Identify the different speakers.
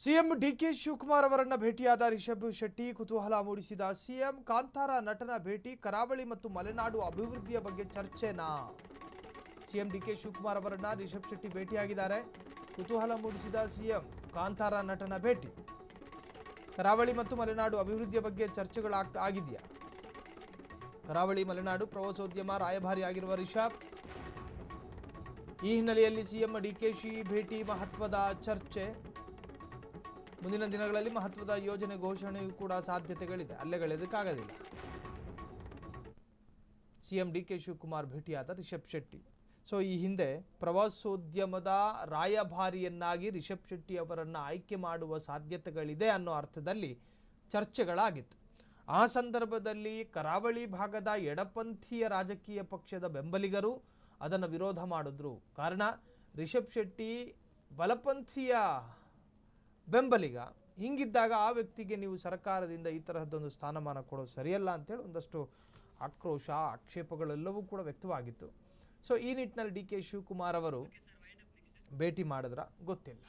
Speaker 1: CM DK Shivakumar ಅವರನ್ನ ಭೇಟಿಯಾದ ರಿಷಬ್ ಶೆಟ್ಟಿ ಕುತೂಹಲ ಮೂಡಿಸಿದ ಸಿಎಂ ಕಾಂತಾರ ನಟನ ಭೇಟಿ ಕರಾವಳಿ ಮತ್ತು ಮಲೆನಾಡು ಅಭಿವೃದ್ಧಿಯ ಬಗ್ಗೆ ಚರ್ಚೆನಾ? ಸಿಎಂ ಡಿಕೆ ಶಿವಕುಮಾರ್ ಅವರನ್ನ ರಿಷಬ್ ಶೆಟ್ಟಿ ಭೇಟಿಯಾಗಿದ್ದಾರೆ. ಕುತೂಹಲ ಮೂಡಿಸಿದ ಸಿಎಂ ಕಾಂತಾರ ನಟನ ಭೇಟಿ ಕರಾವಳಿ ಮತ್ತು ಮಲೆನಾಡು ಅಭಿವೃದ್ಧಿಯ ಬಗ್ಗೆ ಚರ್ಚೆಗಳಾಗಿದೆಯಾ? ಕರಾವಳಿ ಮಲೆನಾಡು ಪ್ರವಾಸೋದ್ಯಮ ರಾಯಭಾರಿಯಾಗಿರುವ ರಿಷಬ್, ಈ ಹಿನ್ನೆಲೆಯಲ್ಲಿ ಸಿಎಂ ಡಿಕೆಶಿ ಭೇಟಿ ಮಹತ್ವದ ಚರ್ಚೆ. ಮುಂದಿನ ದಿನಗಳಲ್ಲಿ ಮಹತ್ವದ ಯೋಜನೆ ಘೋಷಣೆಯೂ ಕೂಡ ಸಾಧ್ಯತೆಗಳಿದೆ, ಅಲ್ಲೆಗಳೆದಕ್ಕಾಗೋದಿಲ್ಲ. ಸಿಎಂ ಡಿಕೆ ಶಿವಕುಮಾರ್ ಭೇಟಿಯಾದ ರಿಷಬ್ ಶೆಟ್ಟಿ. ಸೊ ಈ ಹಿಂದೆ ಪ್ರವಾಸೋದ್ಯಮದ ರಾಯಭಾರಿಯನ್ನಾಗಿ ರಿಷಬ್ ಶೆಟ್ಟಿ ಅವರನ್ನು ಆಯ್ಕೆ ಮಾಡುವ ಸಾಧ್ಯತೆಗಳಿದೆ ಅನ್ನೋ ಅರ್ಥದಲ್ಲಿ ಚರ್ಚೆಗಳಾಗಿತ್ತು. ಆ ಸಂದರ್ಭದಲ್ಲಿ ಕರಾವಳಿ ಭಾಗದ ಎಡಪಂಥೀಯ ರಾಜಕೀಯ ಪಕ್ಷದ ಬೆಂಬಲಿಗರು ಅದನ್ನು ವಿರೋಧ ಮಾಡಿದ್ರು. ಕಾರಣ ರಿಷಬ್ ಶೆಟ್ಟಿ ಬಲಪಂಥೀಯ ಬೆಂಬಲಿಗ. ಹಿಂಗಿದ್ದಾಗ ಆ ವ್ಯಕ್ತಿಗೆ ನೀವು ಸರ್ಕಾರದಿಂದ ಈ ತರಹದ್ದೊಂದು ಸ್ಥಾನಮಾನ ಕೊಡೋದು ಸರಿಯಲ್ಲ ಅಂತೇಳಿ ಒಂದಷ್ಟು ಆಕ್ರೋಶ ಆಕ್ಷೇಪಗಳೆಲ್ಲವೂ ಕೂಡ ವ್ಯಕ್ತವಾಗಿತ್ತು. ಸೊ ಈ ನಿಟ್ಟಿನಲ್ಲಿ ಡಿಕೆ ಶಿವಕುಮಾರ್ ಅವರು ಭೇಟಿ ಮಾಡಿದ್ರ ಗೊತ್ತಿಲ್ಲ.